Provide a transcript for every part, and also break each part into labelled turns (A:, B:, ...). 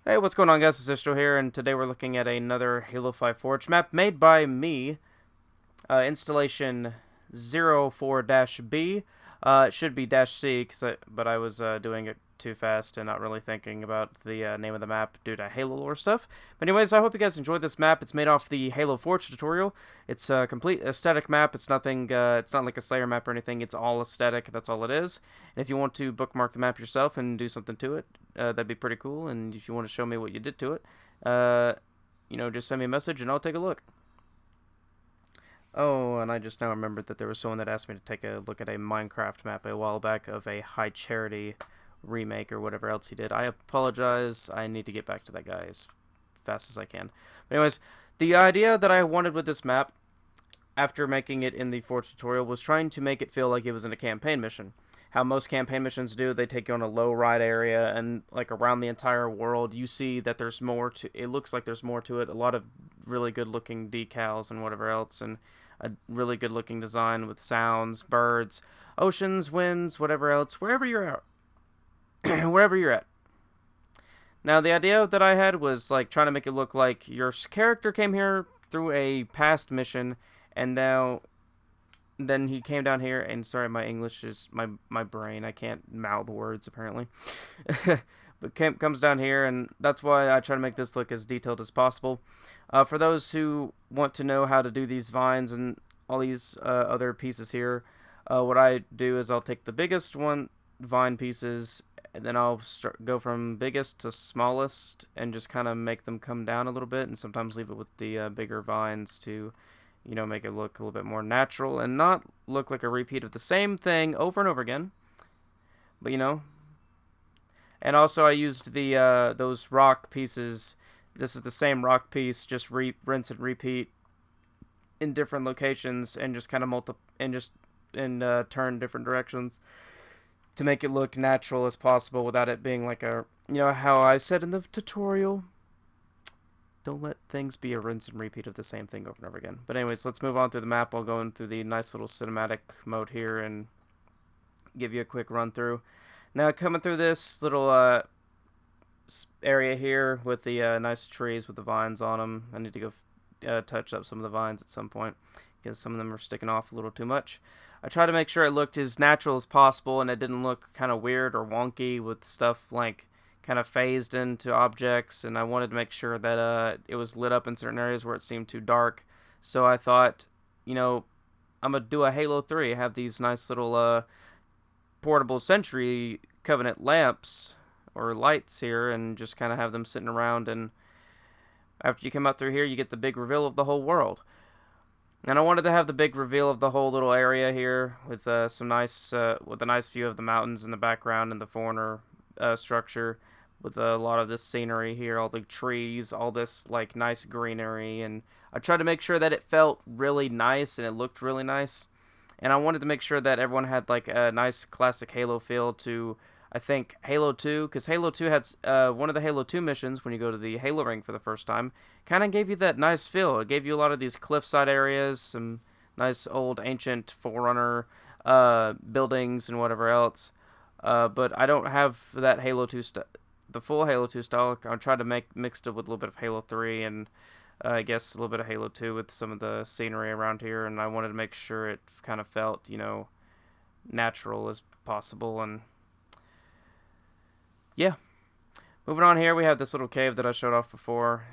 A: Hey, what's going on, guys? It's Ishto here, and today we're looking at another Halo 5 Forge map made by me, installation 04-B. It should be -C, but I was doing it too fast and not really thinking about the name of the map due to Halo lore stuff. But anyways, I hope you guys enjoyed this map. It's made off the Halo Forge tutorial. It's a complete aesthetic map. It's nothing. It's not like a Slayer map or anything. It's all aesthetic. That's all it is. And if you want to bookmark the map yourself and do something to it, that'd be pretty cool. And if you want to show me what you did to it, just send me a message and I'll take a look. Oh, and I just now remembered that there was someone that asked me to take a look at a Minecraft map a while back of a High Charity remake or whatever else he did. I apologize. I need to get back to that guy as fast as I can. But anyways, the idea that I wanted with this map after making it in the Forge tutorial was trying to make it feel like it was in a campaign mission. How most campaign missions do, they take you on a low ride area and like around the entire world. You see that there's more to it. Looks like there's more to it. A lot of really good looking decals and whatever else, and a really good looking design with sounds, birds, oceans, winds, whatever else, wherever you're at. Wherever you're at. Now, the idea that I had was like trying to make it look like your character came here through a past mission, and then he came down here. And sorry, my English is my brain. I can't mouth words apparently. But comes down here, and that's why I try to make this look as detailed as possible. For those who want to know how to do these vines and all these other pieces here, what I do is I'll take the biggest vine pieces, and then I'll go from biggest to smallest and just kind of make them come down a little bit, and sometimes leave it with the bigger vines to, make it look a little bit more natural and not look like a repeat of the same thing over and over again. But and also I used the those rock pieces. This is the same rock piece, just rinse and repeat in different locations, and just kind of turn different directions to make it look natural as possible without it being like a, how I said in the tutorial, don't let things be a rinse and repeat of the same thing over and over again. But anyways, let's move on through the map. I'll go in through the nice little cinematic mode here and give you a quick run through. Now, coming through this little area here with the nice trees with the vines on them. I need to go touch up some of the vines at some point because some of them are sticking off a little too much. I tried to make sure it looked as natural as possible and it didn't look kind of weird or wonky with stuff like kind of phased into objects, and I wanted to make sure that it was lit up in certain areas where it seemed too dark. So I thought, I'm going to do a Halo 3. I have these nice little portable Sentry Covenant lamps or lights here, and just kind of have them sitting around, and after you come out through here you get the big reveal of the whole world. And I wanted to have the big reveal of the whole little area here with with a nice view of the mountains in the background and the foreigner structure, with a lot of this scenery here, all the trees, all this like nice greenery, and I tried to make sure that it felt really nice and it looked really nice. And I wanted to make sure that everyone had like a nice classic Halo feel to, I think, Halo 2, because Halo 2 had one of the Halo 2 missions when you go to the Halo ring for the first time, kind of gave you that nice feel. It gave you a lot of these cliffside areas, some nice old ancient Forerunner buildings and whatever else. But I don't have that the full Halo 2 style. I tried to mixed it with a little bit of Halo 3 and I guess a little bit of Halo 2 with some of the scenery around here, and I wanted to make sure it kind of felt, natural as possible. And yeah, moving on here, we have this little cave that I showed off before.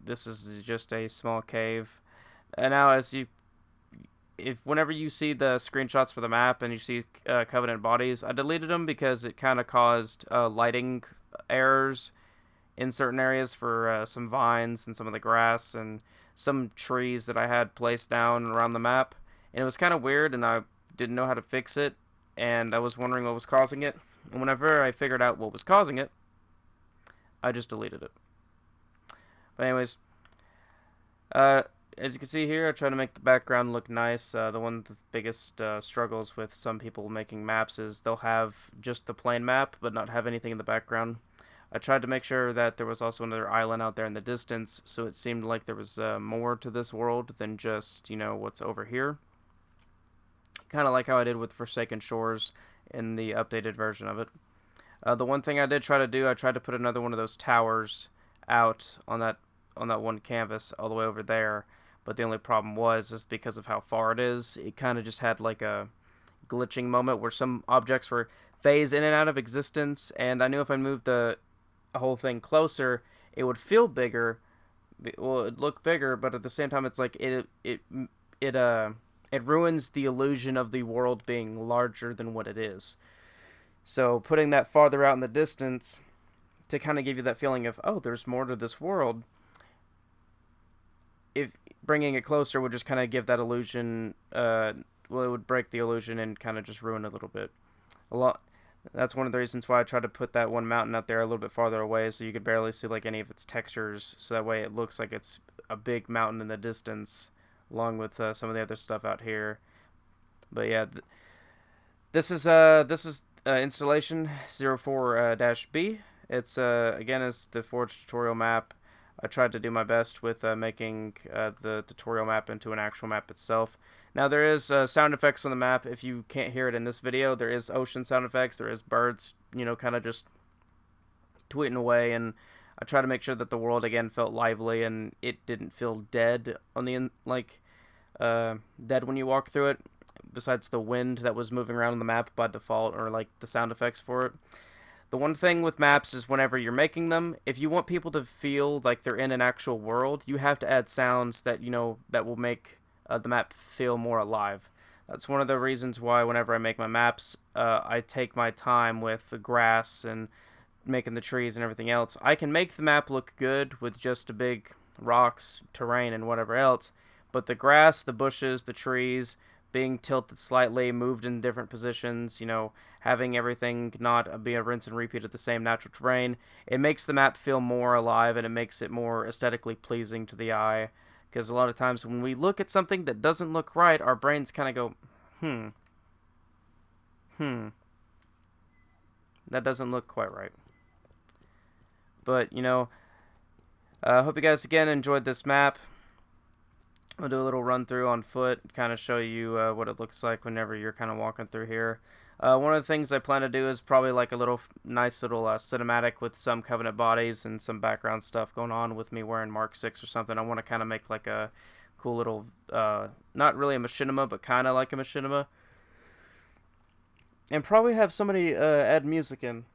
A: This is just a small cave. And now, whenever you see the screenshots for the map and you see Covenant bodies, I deleted them because it kind of caused lighting errors in certain areas for some vines and some of the grass and some trees that I had placed down around the map. And it was kind of weird, and I didn't know how to fix it, and I was wondering what was causing it. And whenever I figured out what was causing it, I just deleted it. But anyways, as you can see here, I try to make the background look nice. One of the biggest struggles with some people making maps is they'll have just the plain map, but not have anything in the background. I tried to make sure that there was also another island out there in the distance, so it seemed like there was more to this world than just, what's over here. Kind of like how I did with Forsaken Shores in the updated version of it. The one thing I did try to do, I tried to put another one of those towers out on that one canvas all the way over there. But the only problem is because of how far it is, it kind of just had like a glitching moment where some objects were phased in and out of existence, and I knew if I moved the whole thing closer, it would feel bigger. Well, it'd look bigger, but at the same time, it's like it ruins the illusion of the world being larger than what it is. So putting that farther out in the distance to kind of give you that feeling of, oh, there's more to this world, if bringing it closer would just kind of give that illusion, well, it would break the illusion and kind of just ruin it a little bit. That's one of the reasons why I tried to put that one mountain out there a little bit farther away, so you could barely see like any of its textures, so that way it looks like it's a big mountain in the distance, along with some of the other stuff out here. But yeah, this is installation 04-B. It's again is the Forge tutorial map. I tried to do my best with making the tutorial map into an actual map itself. Now there is sound effects on the map. If you can't hear it in this video, there is ocean sound effects. There is birds, kind of just tweeting away, and I try to make sure that the world again felt lively and it didn't feel dead on the dead when you walk through it. Besides the wind that was moving around on the map by default, or like the sound effects for it. The one thing with maps is whenever you're making them, if you want people to feel like they're in an actual world, you have to add sounds that that will make the map feel more alive. That's one of the reasons why whenever I make my maps, I take my time with the grass and making the trees and everything else. I can make the map look good with just the big rocks, terrain, and whatever else, but the grass, the bushes, the trees being tilted slightly, moved in different positions, having everything not be a rinse and repeat of the same natural terrain, it makes the map feel more alive, and it makes it more aesthetically pleasing to the eye. Because a lot of times when we look at something that doesn't look right, our brains kind of go, that doesn't look quite right. But, I hope you guys again enjoyed this map. I'll do a little run through on foot, kind of show you what it looks like whenever you're kind of walking through here. One of the things I plan to do is probably like a nice little cinematic with some Covenant bodies and some background stuff going on with me wearing Mark 6 or something. I want to kind of make like a cool little, not really a machinima, but kind of like a machinima. And probably have somebody add music in.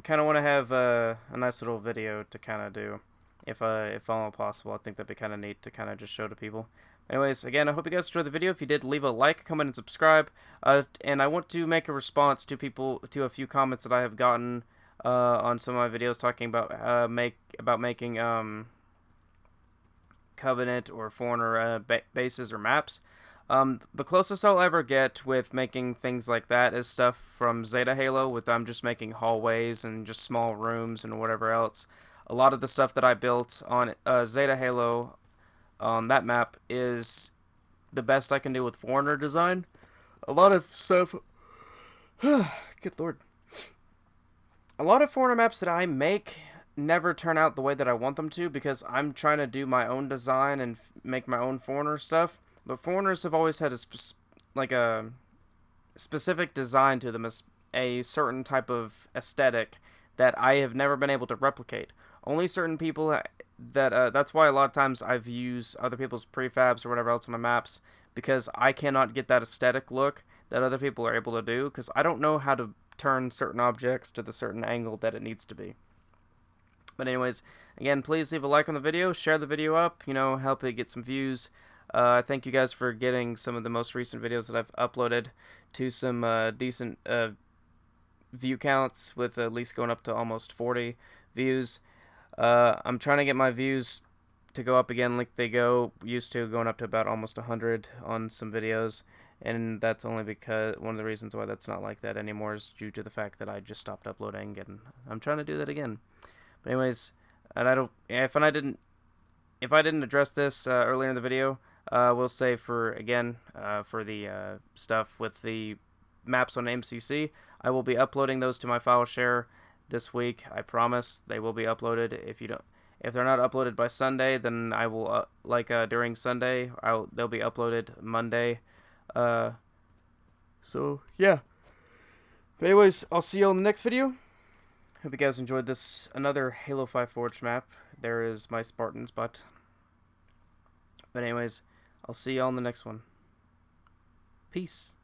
A: Kind of want to have a nice little video to kind of do. If all possible, I think that'd be kind of neat to kind of just show to people. Anyways, again, I hope you guys enjoyed the video. If you did, leave a like, comment, and subscribe. And I want to make a response to a few comments that I have gotten on some of my videos talking about making Covenant or Foreigner bases or maps. The closest I'll ever get with making things like that is stuff from Zeta Halo, with I'm just making hallways and just small rooms and whatever else. A lot of the stuff that I built on Zeta Halo on that map is the best I can do with Foreigner design. A lot of stuff... Good lord. A lot of Foreigner maps that I make never turn out the way that I want them to, because I'm trying to do my own design and make my own Foreigner stuff. But Foreigners have always had a specific design to them, a certain type of aesthetic that I have never been able to replicate. Only certain people that's why a lot of times I've used other people's prefabs or whatever else on my maps, because I cannot get that aesthetic look that other people are able to do, because I don't know how to turn certain objects to the certain angle that it needs to be. But anyways, again, please leave a like on the video, share the video up, help it get some views. Thank you guys for getting some of the most recent videos that I've uploaded to some decent view counts, with at least going up to almost 40 views. I'm trying to get my views to go up again like they used to, going up to about almost 100 on some videos, and that's only because one of the reasons why that's not like that anymore is due to the fact that I just stopped uploading, and I'm trying to do that again. But anyways, and if I didn't address this earlier in the video, we'll say for the stuff with the maps on MCC, I will be uploading those to my file share this week. I promise they will be uploaded. If they're not uploaded by Sunday, then I will during Sunday they'll be uploaded Monday. So yeah. But anyways, I'll see you all in the next video. Hope you guys enjoyed this, another Halo 5 Forge map. There is my Spartan's butt. But anyways, I'll see y'all in the next one. Peace.